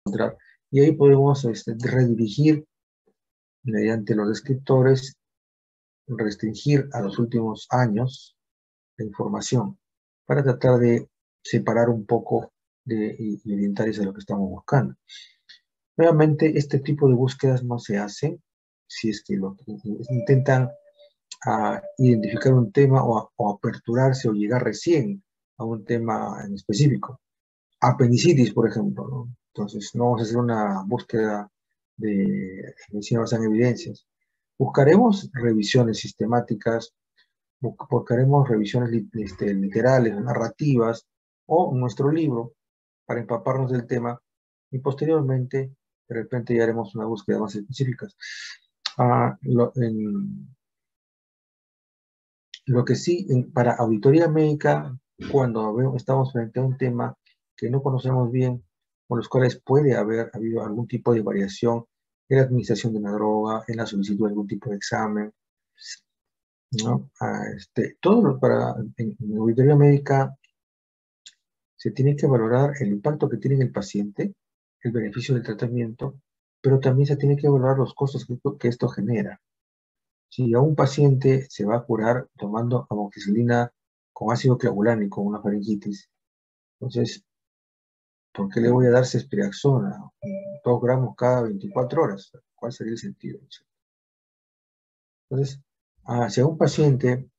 encontrar. Y ahí podemos redirigir mediante los descriptores, restringir a los últimos años la información para tratar de separar un poco y orientar eso a lo que estamos buscando. Nuevamente, este tipo de búsquedas no se hacen si es que intentan identificar un tema o aperturarse o llegar recién a un tema en específico. Apendicitis, por ejemplo, ¿no? Entonces, no vamos a hacer una búsqueda de medicina basada en evidencias. Buscaremos revisiones sistemáticas, buscaremos revisiones literales, narrativas, o nuestro libro para empaparnos del tema, y posteriormente, de repente, ya haremos una búsqueda más específica. Lo que sí, para auditoría médica, cuando estamos frente a un tema que no conocemos bien, con los cuales puede haber habido algún tipo de variación en la administración de una droga, en la solicitud de algún tipo de examen, ¿no? En auditoría médica se tiene que valorar el impacto que tiene en el paciente, el beneficio del tratamiento, pero también se tiene que valorar los costos que esto genera. Si a un paciente se va a curar tomando amoxicilina con ácido clavulánico, una faringitis, entonces, ¿por qué le voy a dar ceftriaxona, 2 gramos cada 24 horas? ¿Cuál sería el sentido? Entonces, si a un paciente,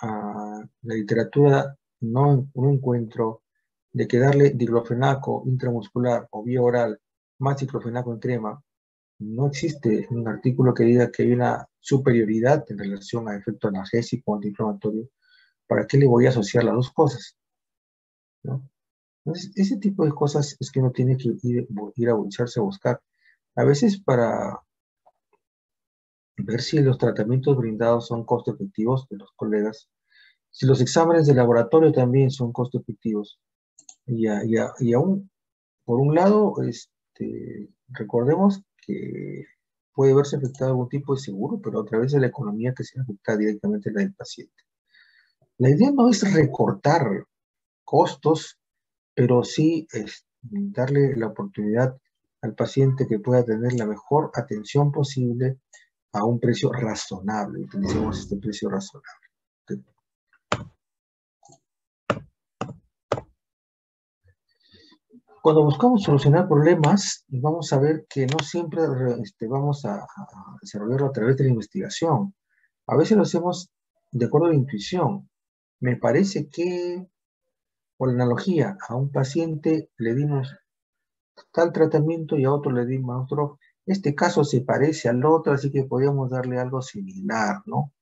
la literatura no encuentro de que darle diclofenaco intramuscular o vía oral más diclofenaco en crema, no existe un artículo que diga que hay una superioridad en relación a efecto analgésico o antiinflamatorio. ¿Para qué le voy a asociar las dos cosas? ¿No? Entonces, ese tipo de cosas es que uno tiene que ir a echarse a buscar. A veces para ver si los tratamientos brindados son costo efectivos de los colegas, si los exámenes de laboratorio también son costo efectivos. Y aún, por un lado, recordemos que puede verse afectado algún tipo de seguro, pero otra vez es la economía que se afecta directamente la del paciente. La idea no es recortar costos, pero sí es darle la oportunidad al paciente que pueda tener la mejor atención posible a un precio razonable. Utilicemos este precio razonable. Cuando buscamos solucionar problemas, vamos a ver que no siempre vamos a desarrollarlo a través de la investigación. A veces lo hacemos de acuerdo a la intuición. Me parece que, por analogía, a un paciente le dimos tal tratamiento y a otro le dimos otro. Este caso se parece al otro, así que podríamos darle algo similar, ¿no?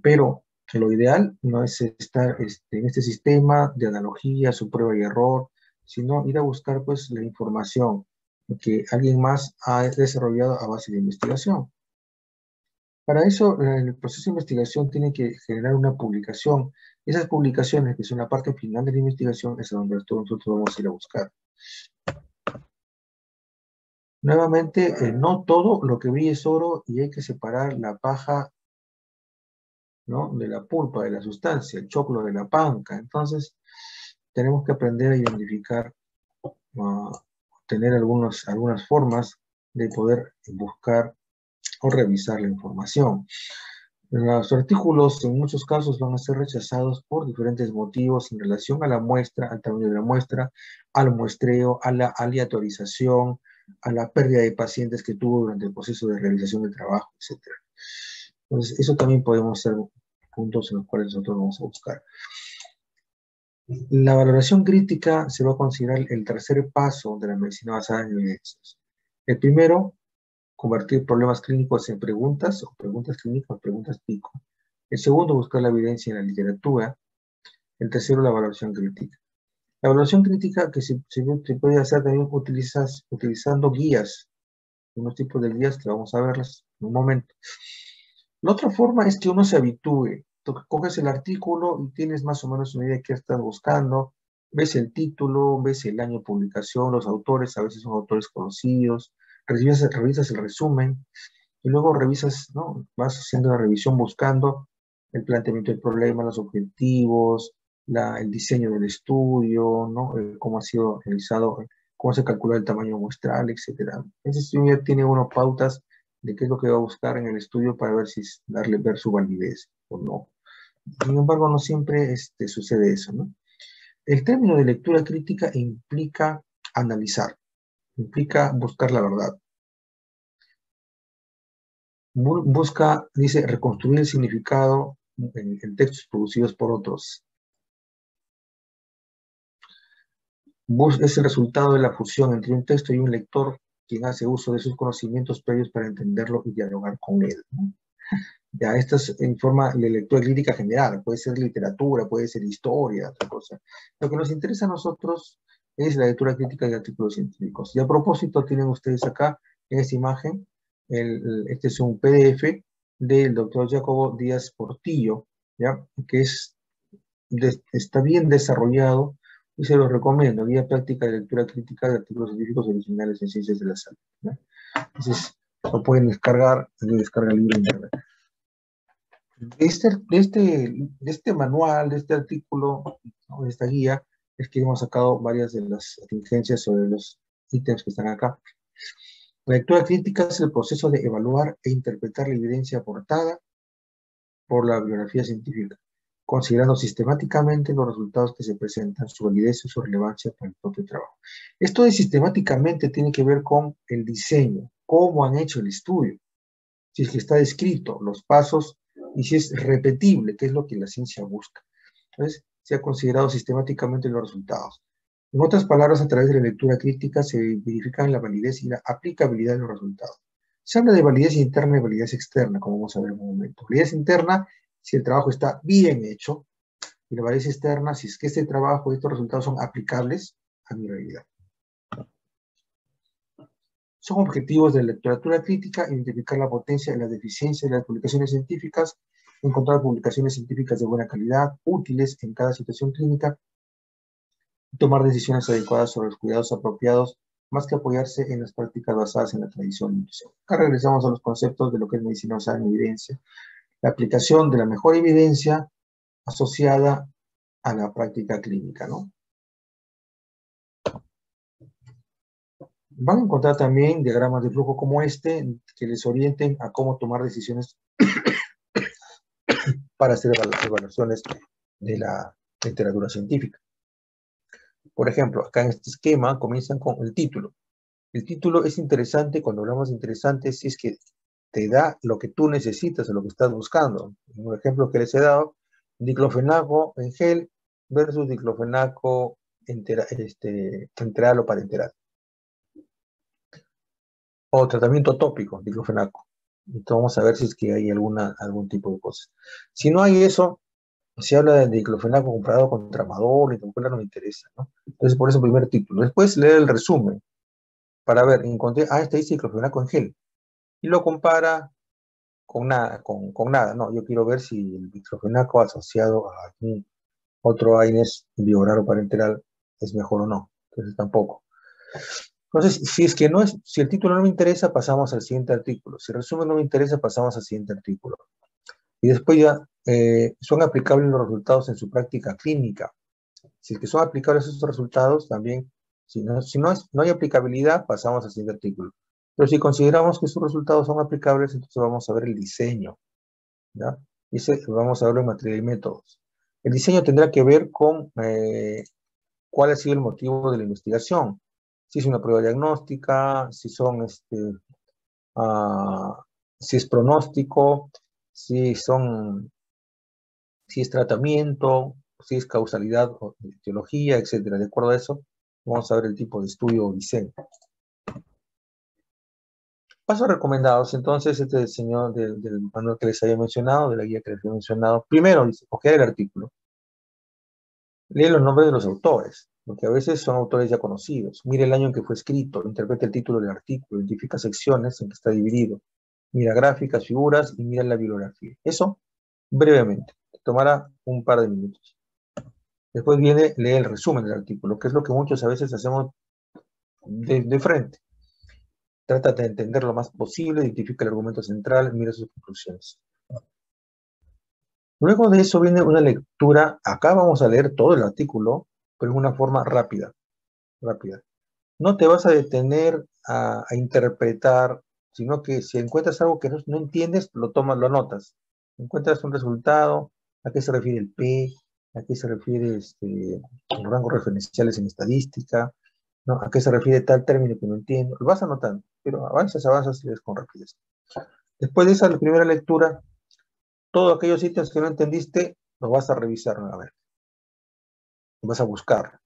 Pero lo ideal no es estar en este sistema de analogía, su prueba y error, sino ir a buscar pues la información que alguien más ha desarrollado a base de investigación. Para eso, el proceso de investigación tiene que generar una publicación. Esas publicaciones, que son la parte final de la investigación, es donde nosotros vamos a ir a buscar. Nuevamente, no todo lo que brilla es oro y hay que separar la paja, ¿no?, de la pulpa, de la sustancia, el choclo de la panca. Entonces, tenemos que aprender a identificar, tener algunas formas de poder buscar o revisar la información. Los artículos en muchos casos van a ser rechazados por diferentes motivos en relación a la muestra, al tamaño de la muestra, al muestreo, a la aleatorización, a la pérdida de pacientes que tuvo durante el proceso de realización del trabajo, etc. Entonces, eso también podemos ser puntos en los cuales nosotros vamos a buscar. La valoración crítica se va a considerar el tercer paso de la medicina basada en evidencias. El primero, convertir problemas clínicos en preguntas, o preguntas clínicas en preguntas pico. El segundo, buscar la evidencia en la literatura. El tercero, la valoración crítica. La evaluación crítica que se puede hacer también utilizando guías, unos tipos de guías que vamos a verlas en un momento. La otra forma es que uno se habitúe. Tú coges el artículo y tienes más o menos una idea de qué estás buscando, ves el título, ves el año de publicación, los autores, a veces son autores conocidos, revisas el resumen y luego revisas, ¿no?, vas haciendo la revisión buscando el planteamiento del problema, los objetivos, el diseño del estudio, ¿no?, cómo ha sido realizado cómo se calcula el tamaño muestral, etc. Entonces ya tiene unas pautas de qué es lo que va a buscar en el estudio para ver si ver su validez o no. Sin embargo, no siempre sucede eso, ¿no? El término de lectura crítica implica analizar, implica buscar la verdad. Busca, dice, reconstruir el significado en textos producidos por otros. Es el resultado de la fusión entre un texto y un lector quien hace uso de sus conocimientos previos para entenderlo y dialogar con él, ¿no? Ya, esta es en forma de lectura crítica general, puede ser literatura, puede ser historia, otra cosa. Lo que nos interesa a nosotros es la lectura crítica de artículos científicos. Y a propósito, tienen ustedes acá en esta imagen, este es un PDF del doctor Jacobo Díaz Portillo, ¿ya? Que está bien desarrollado y se lo recomiendo, Guía Práctica de Lectura Crítica de Artículos Científicos Originales en Ciencias de la Salud, ¿ya? Entonces, lo pueden descargar, descarga el libro en internet. De este manual, de este artículo, ¿no? De esta guía, es que hemos sacado varias de las atingencias sobre los ítems que están acá. La lectura crítica es el proceso de evaluar e interpretar la evidencia aportada por la bibliografía científica, considerando sistemáticamente los resultados que se presentan, su validez y su relevancia para el propio trabajo. Esto de sistemáticamente tiene que ver con el diseño, cómo han hecho el estudio, si es que está descrito, los pasos, y si es repetible, que es lo que la ciencia busca. Entonces, se ha considerado sistemáticamente los resultados. En otras palabras, a través de la lectura crítica se verifican la validez y la aplicabilidad de los resultados. Se habla de validez interna y validez externa, como vamos a ver en un momento. Validez interna, si el trabajo está bien hecho, y la validez externa, si es que este trabajo y estos resultados son aplicables a mi realidad. Son objetivos de la literatura crítica: identificar la potencia y la deficiencia de las publicaciones científicas, encontrar publicaciones científicas de buena calidad, útiles en cada situación clínica, y tomar decisiones adecuadas sobre los cuidados apropiados, más que apoyarse en las prácticas basadas en la tradición y intuición. Acá regresamos a los conceptos de lo que es medicina basada en evidencia. La aplicación de la mejor evidencia asociada a la práctica clínica, ¿no? Van a encontrar también diagramas de flujo como este, que les orienten a cómo tomar decisiones para hacer evaluaciones de la literatura científica. Por ejemplo, acá en este esquema comienzan con el título. El título es interesante. Cuando hablamos de interesante, si es que te da lo que tú necesitas o lo que estás buscando. Un ejemplo que les he dado: diclofenaco en gel versus diclofenaco enteral o parenteral. O tratamiento tópico, diclofenaco. Entonces vamos a ver si es que hay algún tipo de cosa. Si no hay eso, se habla de diclofenaco comparado con tramadol, y tampoco no me interesa, ¿no? Entonces, por eso, primer título. Después, leer el resumen para ver, encontré, este dice diclofenaco en gel, y lo compara con nada, con nada. No, yo quiero ver si el diclofenaco asociado a algún otro AINES bioral o parenteral es mejor o no. Entonces, tampoco. Entonces, si el título no me interesa, pasamos al siguiente artículo. Si el resumen no me interesa, pasamos al siguiente artículo. Y después ya son aplicables los resultados en su práctica clínica. Si es que son aplicables esos resultados, también, si no hay aplicabilidad, pasamos al siguiente artículo. Pero si consideramos que esos resultados son aplicables, entonces vamos a ver el diseño, ¿ya? Vamos a verlo en materia y métodos. El diseño tendrá que ver con cuál ha sido el motivo de la investigación. Si es una prueba diagnóstica, si es pronóstico, si es tratamiento, si es causalidad o etiología, etcétera. De acuerdo a eso, vamos a ver el tipo de estudio o diseño. Pasos recomendados. Entonces, este diseño del manual que les había mencionado, de la guía que les había mencionado. Primero, dice, coger el artículo. Lee los nombres de los autores, porque a veces son autores ya conocidos. Mire el año en que fue escrito, interpreta el título del artículo, identifica secciones en que está dividido. Mira gráficas, figuras y mira la bibliografía. Eso, brevemente, te tomará un par de minutos. Después viene, lee el resumen del artículo, que es lo que muchos a veces hacemos de frente. Trata de entender lo más posible, identifica el argumento central, mira sus conclusiones. Luego de eso viene una lectura. Acá vamos a leer todo el artículo, pero en una forma rápida. no te vas a detener a interpretar, sino que si encuentras algo que no entiendes, lo tomas, lo anotas. Encuentras un resultado, a qué se refiere el P, a qué se refiere los rangos referenciales en estadística, ¿no? A qué se refiere tal término que no entiendo, lo vas anotando, pero avanzas y ves con rapidez. Después de esa primera lectura, todos aquellos ítems que no entendiste, los vas a revisar nuevamente, vas a buscar.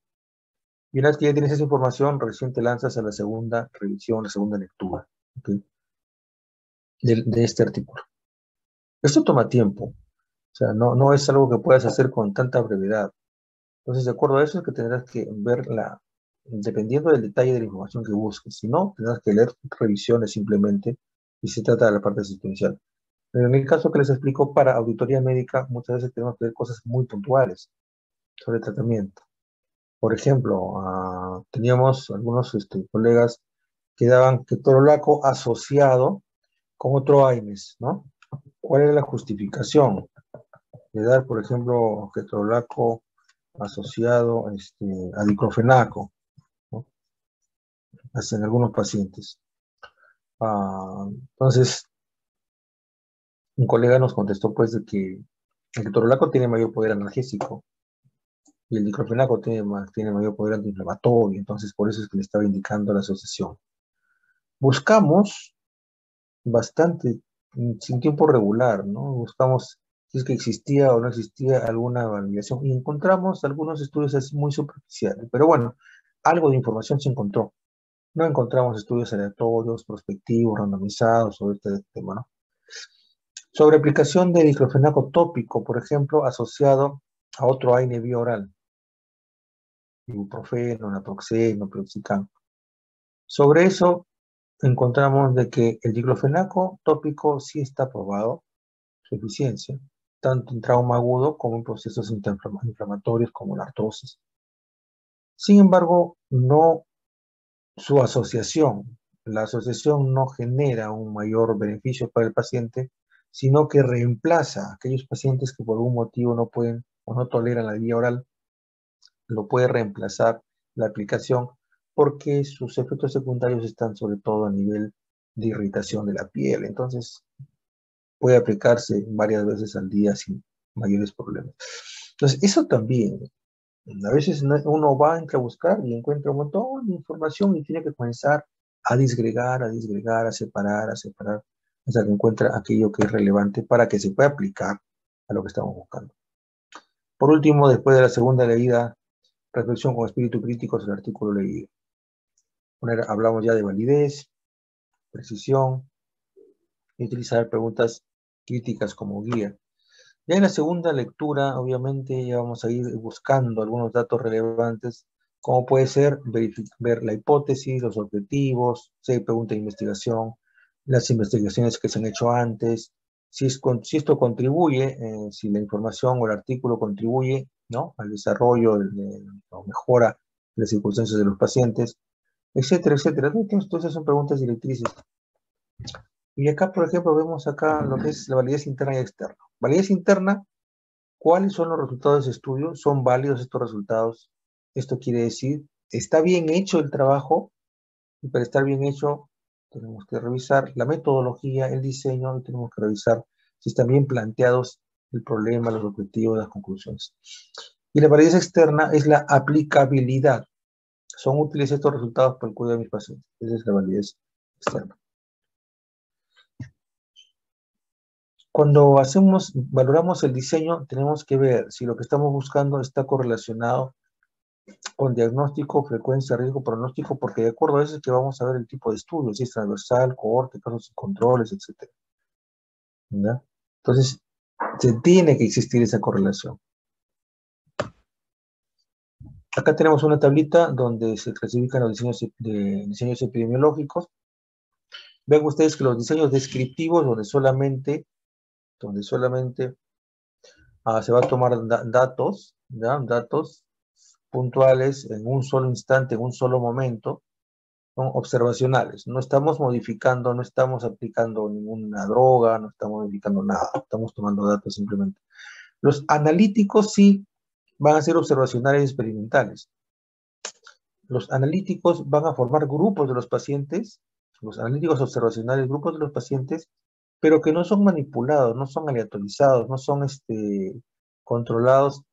Y una vez que ya tienes esa información, recién te lanzas a la segunda revisión, la segunda lectura, ¿okay? de este artículo. Esto toma tiempo, o sea, no es algo que puedas hacer con tanta brevedad. Entonces, de acuerdo a eso, es que tendrás que verla, dependiendo del detalle de la información que busques. Si no, tendrás que leer revisiones simplemente, y se trata de la parte asistencial. Pero en el caso que les explico, para auditoría médica, muchas veces tenemos que ver cosas muy puntuales sobre tratamiento. Por ejemplo, teníamos algunos colegas que daban ketorolaco asociado con otro AINES, ¿no? ¿Cuál era la justificación de dar, por ejemplo, ketorolaco asociado a diclofenaco, ¿no? Hasta en algunos pacientes? Entonces, un colega nos contestó pues de que el ketorolaco tiene mayor poder analgésico y el diclofenaco tiene mayor poder antiinflamatorio, entonces por eso es que le estaba indicando la asociación. Buscamos bastante, sin tiempo regular, ¿no? Buscamos si es que existía o no existía alguna validación y encontramos algunos estudios así muy superficiales, pero bueno, algo de información se encontró. No encontramos estudios aleatorios, prospectivos, randomizados sobre este tema, ¿no? Sobre aplicación de diclofenaco tópico, por ejemplo, asociado a otro AINE vía oral, ibuprofeno, naproxeno, piroxicam. Sobre eso encontramos de que el diclofenaco tópico sí está probado, su eficiencia, tanto en trauma agudo como en procesos inflamatorios como la artrosis. Sin embargo, no su asociación. La asociación no genera un mayor beneficio para el paciente, sino que reemplaza a aquellos pacientes que por algún motivo no pueden o no toleran la vía oral, lo puede reemplazar la aplicación porque sus efectos secundarios están sobre todo a nivel de irritación de la piel. Entonces, puede aplicarse varias veces al día sin mayores problemas. Entonces, eso también, a veces uno va, entra a buscar y encuentra un montón de información y tiene que comenzar a disgregar, a separar, hasta que encuentra aquello que es relevante para que se pueda aplicar a lo que estamos buscando. Por último, después de la segunda leída, reflexión con espíritu crítico sobre el artículo leído. Hablamos ya de validez, precisión, y utilizar preguntas críticas como guía. Ya en la segunda lectura, obviamente, ya vamos a ir buscando algunos datos relevantes, como puede ser ver la hipótesis, los objetivos, si hay pregunta de investigación, las investigaciones que se han hecho antes, si esto contribuye, si la información o el artículo contribuye, ¿no?, al desarrollo o mejora las circunstancias de los pacientes, etcétera, etcétera. Entonces, esas son preguntas directrices. Y acá, por ejemplo, vemos acá lo que es la validez interna y externa. Validez interna, ¿cuáles son los resultados de ese estudio? ¿Son válidos estos resultados? Esto quiere decir, ¿está bien hecho el trabajo? Y para estar bien hecho, tenemos que revisar la metodología, el diseño, y tenemos que revisar si están bien planteados el problema, los objetivos, las conclusiones. Y la validez externa es la aplicabilidad. ¿Son útiles estos resultados para el cuidado de mis pacientes? Esa es la validez externa. Cuando valoramos el diseño, tenemos que ver si lo que estamos buscando está correlacionado con diagnóstico, frecuencia, riesgo, pronóstico, porque de acuerdo a eso es que vamos a ver el tipo de estudio, si es transversal, cohorte, casos y controles, etc. ¿Ya? Entonces, se tiene que existir esa correlación. Acá tenemos una tablita donde se clasifican los diseños epidemiológicos. Ven ustedes que los diseños descriptivos, donde solamente se va a tomar datos, ¿ya? Datos puntuales en un solo instante, en un solo momento, son observacionales. No estamos modificando, no estamos aplicando ninguna droga, no estamos modificando nada, estamos tomando datos simplemente. Los analíticos sí van a ser observacionales y experimentales. los analíticos van a formar grupos de los pacientes, los analíticos observacionales, grupos de los pacientes, pero que no son manipulados, no son aleatorizados, no son controlados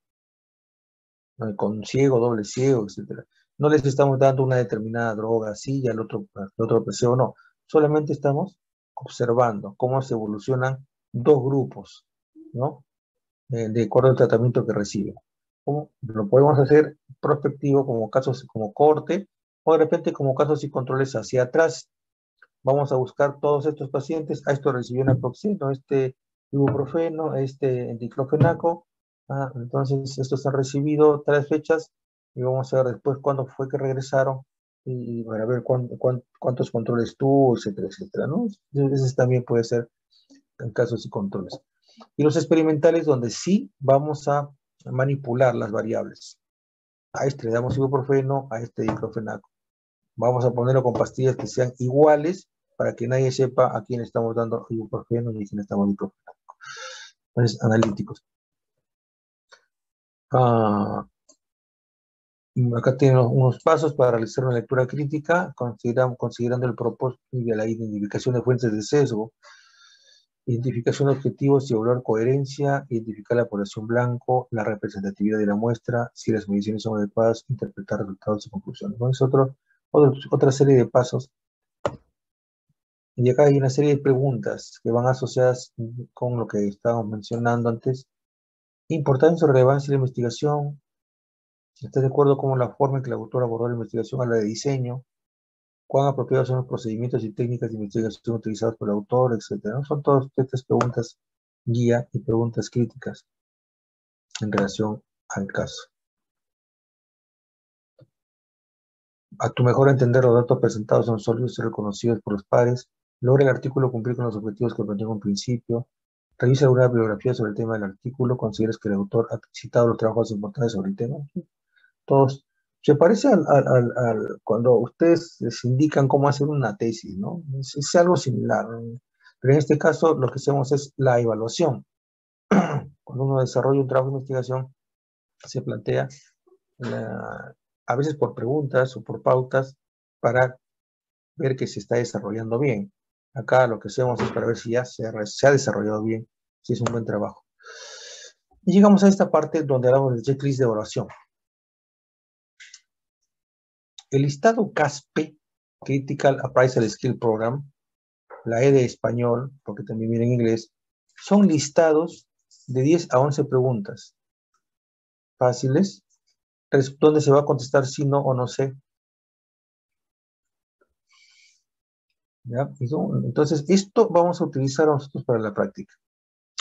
con ciego, doble ciego, etc. No les estamos dando una determinada droga así y al otro placebo, no. Solamente estamos observando cómo se evolucionan dos grupos, ¿no? De acuerdo al tratamiento que reciben. ¿Cómo? Lo podemos hacer prospectivo como casos como corte o de repente como casos y controles hacia atrás. Vamos a buscar todos estos pacientes. A esto recibió naproxeno, ibuprofeno, diclofenaco. Entonces, estos han recibido tales fechas y vamos a ver después cuándo fue que regresaron y para ver cuántos controles tuvo, etcétera, etcétera, ¿no? Ese también puede ser en casos y controles. Y los experimentales donde sí vamos a manipular las variables. A este le damos ibuprofeno, a este diclofenaco. Vamos a ponerlo con pastillas que sean iguales para que nadie sepa a quién estamos dando ibuprofeno y a quién estamos diclofenaco. Entonces, analíticos. Acá tienen unos pasos para realizar una lectura crítica, considerando el propósito de la identificación de fuentes de sesgo, identificación de objetivos y evaluar coherencia, identificar la población blanco, la representatividad de la muestra, si las mediciones son adecuadas, interpretar resultados y conclusiones. Bueno, es otra serie de pasos. Y acá hay una serie de preguntas que van asociadas con lo que estábamos mencionando antes. Importancia o relevancia de la investigación. ¿Estás de acuerdo con la forma en que el autor abordó la investigación a la de diseño? ¿Cuán apropiados son los procedimientos y técnicas de investigación utilizados por el autor, etcétera? ¿No? Son todas estas preguntas guía y preguntas críticas en relación al caso. A tu mejor entender, los datos presentados son sólidos y reconocidos por los pares. Logra el artículo cumplir con los objetivos que planteó en principio. Revisa alguna bibliografía sobre el tema del artículo. ¿Consideras que el autor ha citado los trabajos importantes sobre el tema? Todos. Se parece cuando ustedes les indican cómo hacer una tesis, ¿no? Es algo similar. Pero en este caso lo que hacemos es la evaluación. Cuando uno desarrolla un trabajo de investigación, se plantea a veces por preguntas o por pautas para ver que se está desarrollando bien. Acá lo que hacemos es para ver si ya se ha desarrollado bien, si es un buen trabajo. Y llegamos a esta parte donde hablamos del checklist de evaluación. El listado CASPE, Critical Appraisal Skill Program, la E de español, porque también viene en inglés, son listados de 10 a 11 preguntas fáciles, donde se va a contestar sí, no o no sé. ¿Ya? Entonces, esto vamos a utilizar nosotros para la práctica.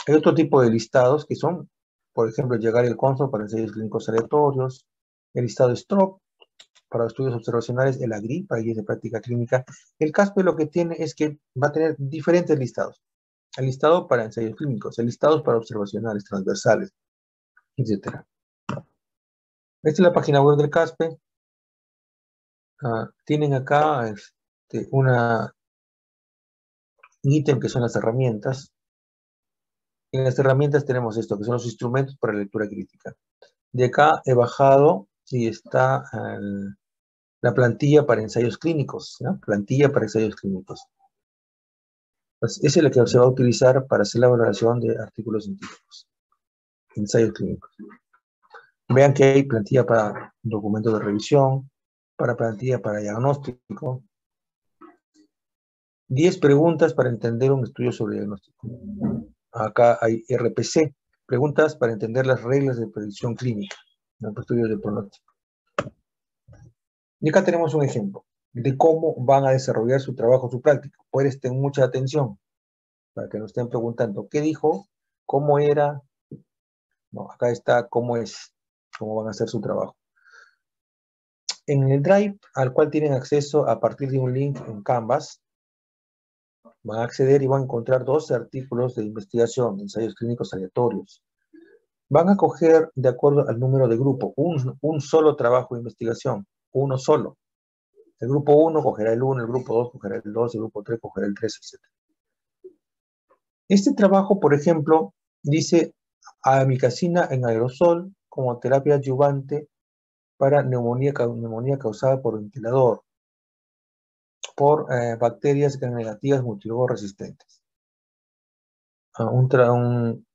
Hay otro tipo de listados que son, por ejemplo, llegar el CONSOL para ensayos clínicos aleatorios, el listado STROP para estudios observacionales, el AGRI para guías de práctica clínica. El CASPE lo que tiene es que va a tener diferentes listados. El listado para ensayos clínicos, el listado para observacionales, transversales, etc. Esta es la página web del CASPE. Tienen acá un ítem que son las herramientas. En las herramientas tenemos esto, que son los instrumentos para lectura crítica. De acá he bajado y está la plantilla para ensayos clínicos, ¿no? Plantilla para ensayos clínicos. Pues esa es la que se va a utilizar para hacer la valoración de artículos científicos, ensayos clínicos. Vean que hay plantilla para documentos de revisión, para plantilla para diagnóstico. 10 preguntas para entender un estudio sobre diagnóstico. Acá hay RPC, preguntas para entender las reglas de predicción clínica, en estudios de pronóstico. Y acá tenemos un ejemplo de cómo van a desarrollar su trabajo, su práctica. Presten mucha atención para que nos estén preguntando qué dijo, cómo era. No, acá está cómo es, cómo van a hacer su trabajo. En el Drive, al cual tienen acceso a partir de un link en Canvas, van a acceder y van a encontrar 12 artículos de investigación de ensayos clínicos aleatorios. Van a coger de acuerdo al número de grupo, un solo trabajo de investigación, uno solo. El grupo 1 cogerá el 1, el grupo 2 cogerá el 2, el grupo 3 cogerá el 3, etc. Este trabajo, por ejemplo, dice amikacina en aerosol como terapia adyuvante para neumonía causada por ventilador, por bacterias gram-negativas multilogo resistentes. Un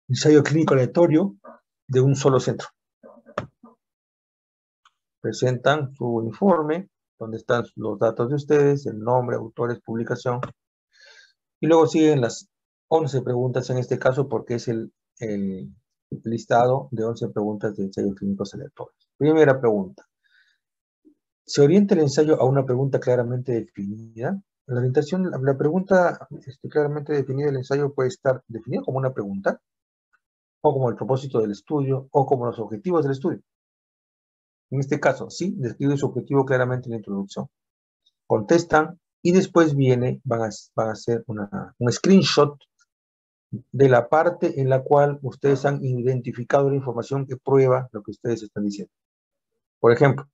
ensayo clínico aleatorio de un solo centro. Presentan su informe, donde están los datos de ustedes, el nombre, autores, publicación, y luego siguen las 11 preguntas en este caso, porque es el listado de 11 preguntas de ensayos clínicos aleatorios. Primera pregunta. ¿Se orienta el ensayo a una pregunta claramente definida? La orientación, la pregunta claramente definida del ensayo puede estar definida como una pregunta, o como el propósito del estudio, o como los objetivos del estudio. En este caso, sí, describe su objetivo claramente en la introducción. Contestan y después van a hacer un screenshot de la parte en la cual ustedes han identificado la información que prueba lo que ustedes están diciendo. Por ejemplo,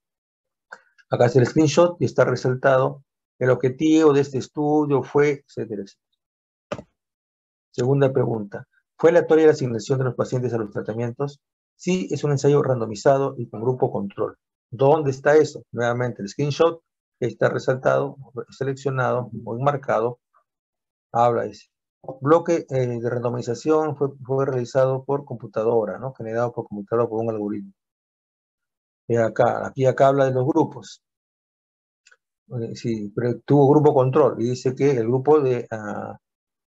acá está el screenshot y está resaltado el objetivo de este estudio fue, etcétera, etcétera. Segunda pregunta. ¿Fue aleatoria la asignación de los pacientes a los tratamientos? Sí, es un ensayo randomizado y con grupo control. ¿Dónde está eso? Nuevamente, el screenshot está resaltado, seleccionado o enmarcado. Habla de ese. Bloque de randomización fue realizado por computadora, ¿no? Generado por computadora por un algoritmo. Y acá habla de los grupos. Sí, pero tuvo grupo control y dice que el grupo de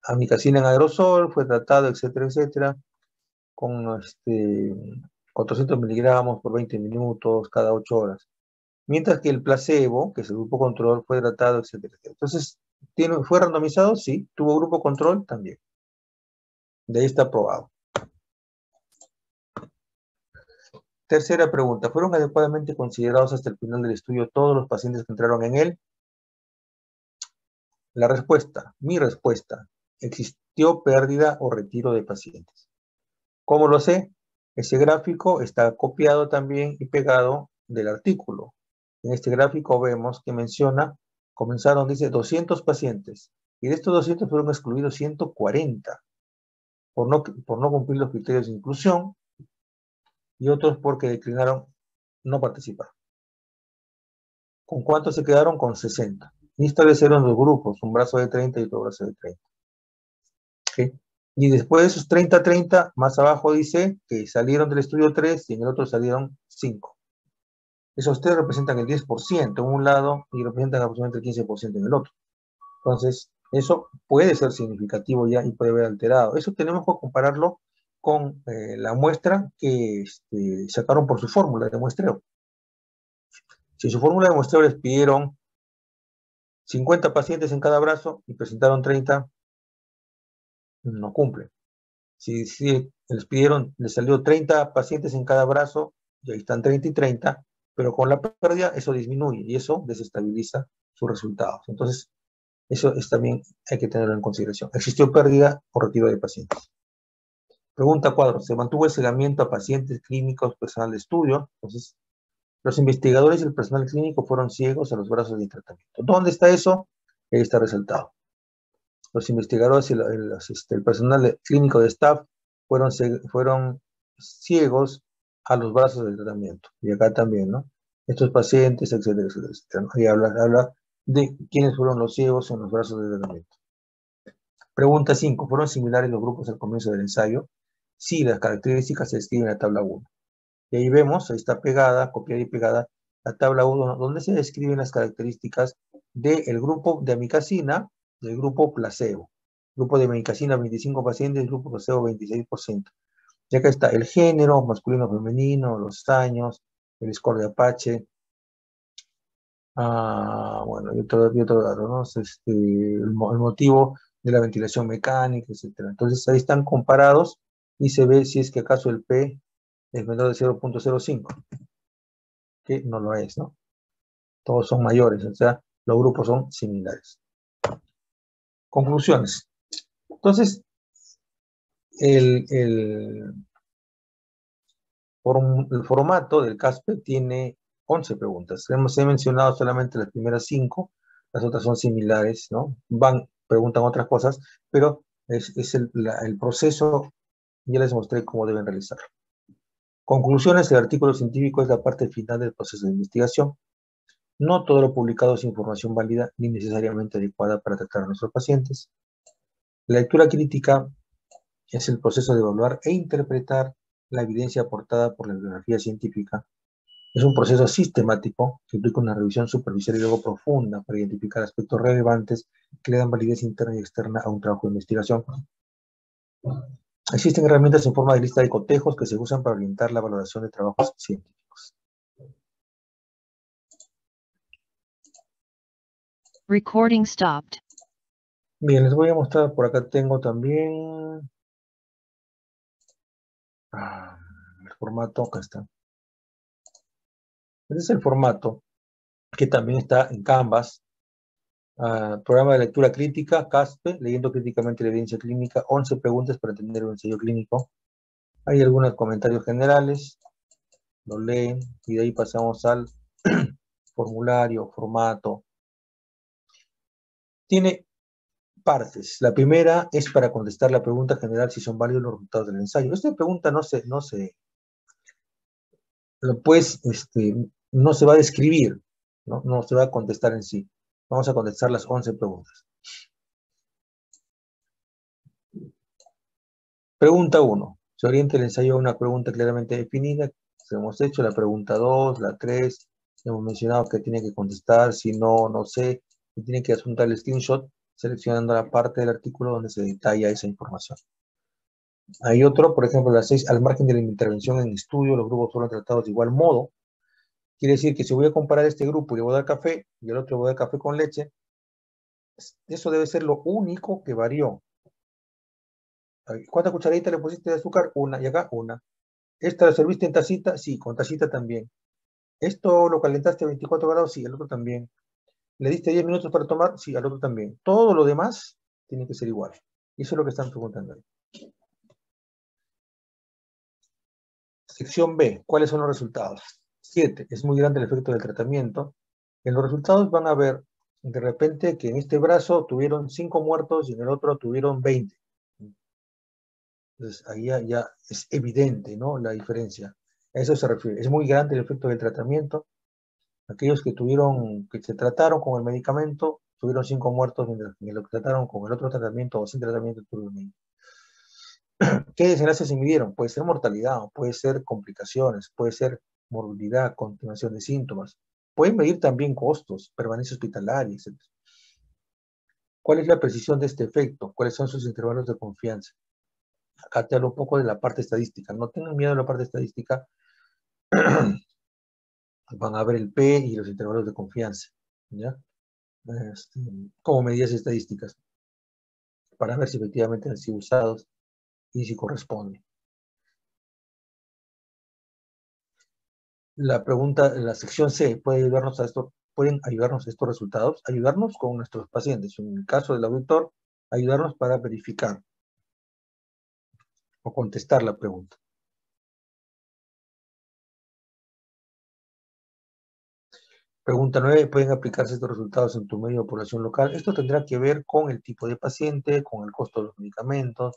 amikacina en aerosol fue tratado, etcétera, etcétera, con 400 miligramos por 20 minutos cada 8 horas. Mientras que el placebo, que es el grupo control, fue tratado, etcétera, etcétera. Entonces, ¿fue randomizado? Sí. ¿Tuvo grupo control? También. De ahí está aprobado. Tercera pregunta. ¿Fueron adecuadamente considerados hasta el final del estudio todos los pacientes que entraron en él? La respuesta, mi respuesta, existió pérdida o retiro de pacientes. ¿Cómo lo sé? Ese gráfico está copiado también y pegado del artículo. En este gráfico vemos que menciona, dice 200 pacientes, y de estos 200 fueron excluidos 140 por no cumplir los criterios de inclusión y otros porque declinaron no participar. ¿Con cuántos se quedaron? Con 60. Y establecieron dos grupos, un brazo de 30 y otro brazo de 30. ¿Sí? Y después de esos 30-30, más abajo dice que salieron del estudio 3 y en el otro salieron 5. Esos 3 representan el 10% en un lado y representan aproximadamente el 15% en el otro. Entonces, eso puede ser significativo ya y puede haber alterado. Eso tenemos que compararlo con la muestra que sacaron por su fórmula de muestreo. Si su fórmula de muestreo les pidieron 50 pacientes en cada brazo y presentaron 30, no cumple. Si les salió 30 pacientes en cada brazo, y ahí están 30 y 30, pero con la pérdida eso disminuye y eso desestabiliza sus resultados. Entonces, eso también hay que tenerlo en consideración. ¿Existió pérdida o retiro de pacientes? Pregunta 4. ¿Se mantuvo el seguimiento a pacientes clínicos, personal de estudio? Entonces, los investigadores y el personal clínico fueron ciegos a los brazos de tratamiento. ¿Dónde está eso? Ahí está resaltado. Los investigadores y el personal clínico de staff fueron ciegos a los brazos del tratamiento. Y acá también, ¿no? Estos pacientes, etcétera, etcétera, etcétera, ¿no? Ahí habla de quiénes fueron los ciegos en los brazos del tratamiento. Pregunta 5. ¿Fueron similares los grupos al comienzo del ensayo? Sí, las características se describen en la tabla 1. Y ahí vemos, ahí está pegada, copiada y pegada, la tabla 1, donde se describen las características del grupo de amikacina, del grupo placebo. Grupo de amikacina, 25 pacientes, grupo placebo, 26%. Y acá está el género, masculino, femenino, los años, el score de Apache. Bueno, y otro dato, ¿no? El motivo de la ventilación mecánica, etc. Entonces ahí están comparados y se ve si es que acaso el P es menor de 0.05, que no lo es, ¿no? Todos son mayores, o sea, los grupos son similares. Conclusiones. Entonces, el formato del CASPE tiene 11 preguntas. He mencionado solamente las primeras 5, las otras son similares, ¿no? Preguntan otras cosas, pero es el proceso, ya les mostré cómo deben realizarlo. Conclusiones: el artículo científico es la parte final del proceso de investigación. No todo lo publicado es información válida ni necesariamente adecuada para tratar a nuestros pacientes. La lectura crítica es el proceso de evaluar e interpretar la evidencia aportada por la bibliografía científica. Es un proceso sistemático que implica una revisión superficial y luego profunda para identificar aspectos relevantes que le dan validez interna y externa a un trabajo de investigación. Existen herramientas en forma de lista de cotejos que se usan para orientar la valoración de trabajos científicos. Recording stopped. Bien, les voy a mostrar, por acá tengo también el formato, acá está. Este es el formato que también está en Canvas. Programa de lectura crítica, CASPE, leyendo críticamente la evidencia clínica, 11 preguntas para entender un ensayo clínico. Hay algunos comentarios generales, lo leen y de ahí pasamos al formulario, formato. Tiene partes. La primera es para contestar la pregunta general si son válidos los resultados del ensayo. Esta pregunta no se va a describir, no se va a contestar en sí. Vamos a contestar las 11 preguntas. Pregunta 1. Se orienta el ensayo a una pregunta claramente definida. Se hemos hecho la pregunta 2, la 3. Hemos mencionado que tiene que contestar, si no, no sé. Y tiene que adjuntar el screenshot seleccionando la parte del artículo donde se detalla esa información. Hay otro, por ejemplo, la 6. Al margen de la intervención en estudio, los grupos fueron tratados de igual modo. Quiere decir que si voy a comparar este grupo y le voy a dar café y el otro le voy a dar café con leche, eso debe ser lo único que varió. ¿Cuántas cucharaditas le pusiste de azúcar? Una, y acá una. ¿Esta la serviste en tacita? Sí, con tacita también. ¿Esto lo calentaste a 24 grados? Sí, el otro también. ¿Le diste 10 minutos para tomar? Sí, al otro también. Todo lo demás tiene que ser igual. Eso es lo que están preguntando ahí. Sección B. ¿Cuáles son los resultados? 7. Es muy grande el efecto del tratamiento. En los resultados van a ver de repente que en este brazo tuvieron 5 muertos y en el otro tuvieron 20. Entonces ahí ya es evidente, ¿no? La diferencia. A eso se refiere. Es muy grande el efecto del tratamiento. Aquellos que se trataron con el medicamento, tuvieron 5 muertos, mientras que los que trataron con el otro tratamiento o sin tratamiento tuvieron 20. ¿Qué desenlaces se midieron? Puede ser mortalidad, puede ser complicaciones, puede ser morbilidad, continuación de síntomas. Pueden medir también costos, permanencia hospitalaria, etc. ¿Cuál es la precisión de este efecto? ¿Cuáles son sus intervalos de confianza? Acá te hablo un poco de la parte estadística. No tengan miedo de la parte estadística. Van a ver el P y los intervalos de confianza, ¿ya? Como medidas estadísticas, para ver si efectivamente han sido usados y si corresponde. La pregunta, la sección C, ¿pueden ayudarnos a estos resultados? Ayudarnos con nuestros pacientes. En el caso del auditor, ayudarnos para verificar o contestar la pregunta. Pregunta 9, ¿pueden aplicarse estos resultados en tu medio de población local? Esto tendrá que ver con el tipo de paciente, con el costo de los medicamentos,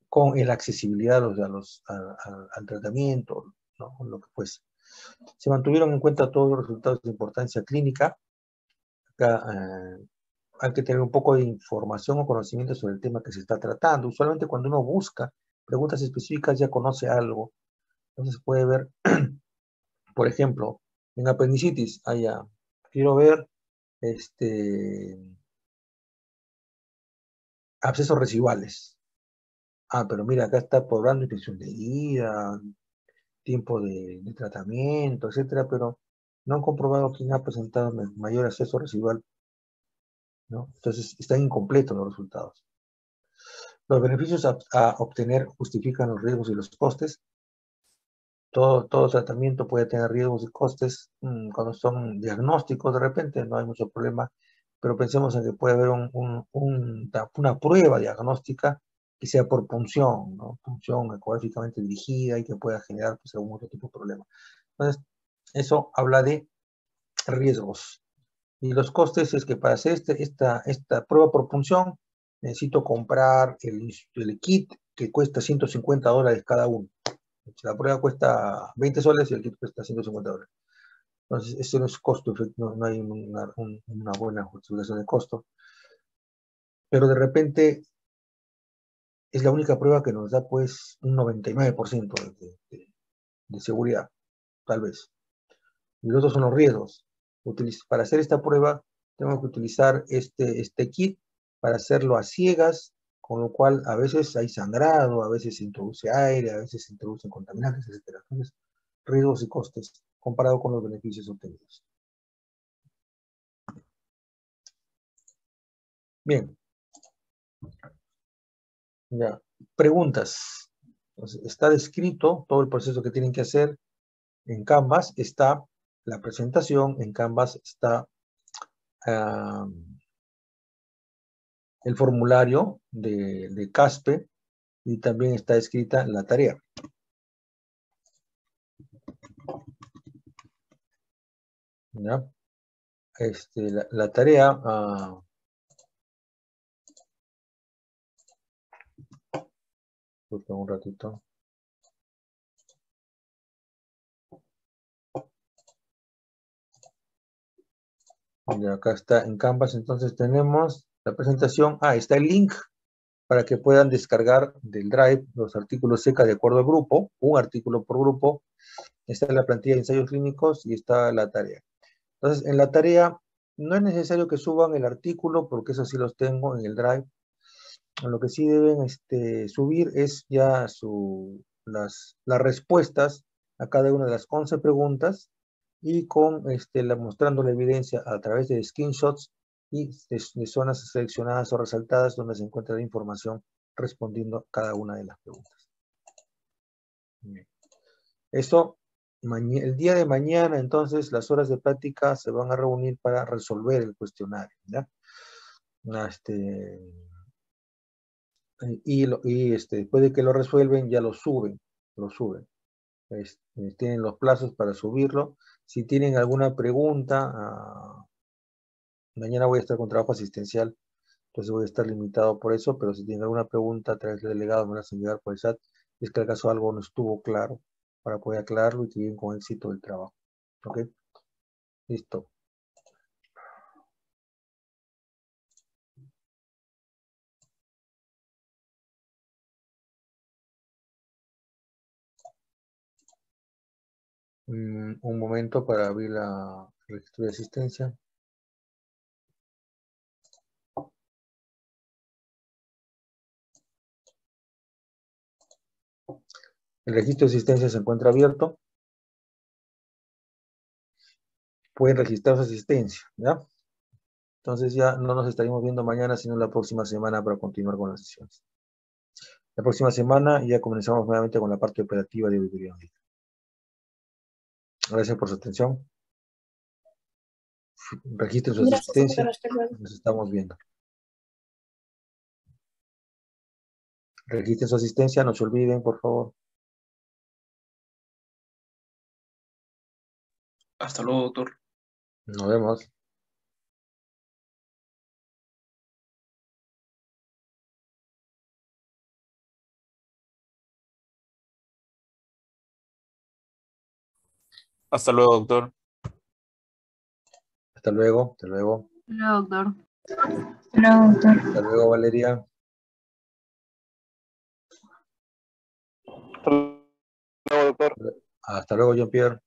con la accesibilidad al tratamiento, ¿no? Lo que fuese. Se mantuvieron en cuenta todos los resultados de importancia clínica. Acá hay que tener un poco de información o conocimiento sobre el tema que se está tratando. Usualmente cuando uno busca preguntas específicas ya conoce algo. Entonces puede ver, por ejemplo, en apendicitis, quiero ver abscesos residuales. Pero mira, acá está poblando infección de herida, tiempo de tratamiento, etcétera, pero no han comprobado quién ha presentado mayor acceso residual, ¿no? Entonces, están incompletos los resultados. Los beneficios a obtener justifican los riesgos y los costes. Todo tratamiento puede tener riesgos y costes. Cuando son diagnósticos, de repente no hay mucho problema, pero pensemos en que puede haber una prueba diagnóstica que sea por punción, ¿no? Punción ecográficamente dirigida y que pueda generar pues, algún otro tipo de problema. Entonces, eso habla de riesgos. Y los costes es que para hacer esta prueba por punción necesito comprar el kit que cuesta $150 cada uno. La prueba cuesta 20 soles y el kit cuesta 150 dólares. Entonces, eso no es costo, no hay una buena justificación de costo. Pero de repente es la única prueba que nos da pues un 99% de seguridad, tal vez. Y los otros son los riesgos. Para hacer esta prueba tengo que utilizar este kit para hacerlo a ciegas, con lo cual a veces hay sangrado, a veces se introduce aire, a veces se introducen contaminantes, etc. Entonces, riesgos y costes comparado con los beneficios obtenidos. Bien. Ya. Preguntas. Entonces, está descrito todo el proceso que tienen que hacer. En Canvas está la presentación, en Canvas está el formulario de CASPE y también está escrita la tarea. ¿Ya? La tarea, un ratito. Y acá está en Canvas, entonces tenemos la presentación. Está el link para que puedan descargar del Drive los artículos SECA de acuerdo al grupo, un artículo por grupo. Está la plantilla de ensayos clínicos y está la tarea. Entonces, en la tarea no es necesario que suban el artículo, porque eso sí los tengo en el Drive. Lo que sí deben subir es ya las respuestas a cada una de las 11 preguntas y mostrando la evidencia a través de screenshots y de zonas seleccionadas o resaltadas donde se encuentra la información respondiendo a cada una de las preguntas. Bien. Esto, el día de mañana, entonces, las horas de práctica se van a reunir para resolver el cuestionario, ¿ya? Después de que lo resuelven, ya lo suben. Tienen los plazos para subirlo. Si tienen alguna pregunta, mañana voy a estar con trabajo asistencial, entonces voy a estar limitado por eso, pero si tienen alguna pregunta a través del delegado, me la hacen llegar por el chat. Es que acaso algo no estuvo claro, para poder aclararlo y que lleguen con éxito el trabajo. ¿Ok? Listo. Un momento para abrir la registro de asistencia. El registro de asistencia se encuentra abierto. Pueden registrar su asistencia, ¿ya? Entonces ya no nos estaremos viendo mañana, sino la próxima semana para continuar con las sesiones. La próxima semana ya comenzamos nuevamente con la parte operativa de auditoría. Gracias por su atención. Registren su asistencia. Nos estamos viendo. Registren su asistencia, no se olviden, por favor. Hasta luego, doctor. Nos vemos. Hasta luego, doctor. Hasta luego, hasta luego. Hola, doctor. Hola, doctor. Hasta luego, Valeria. Hasta luego, doctor. Hasta luego, Jean-Pierre.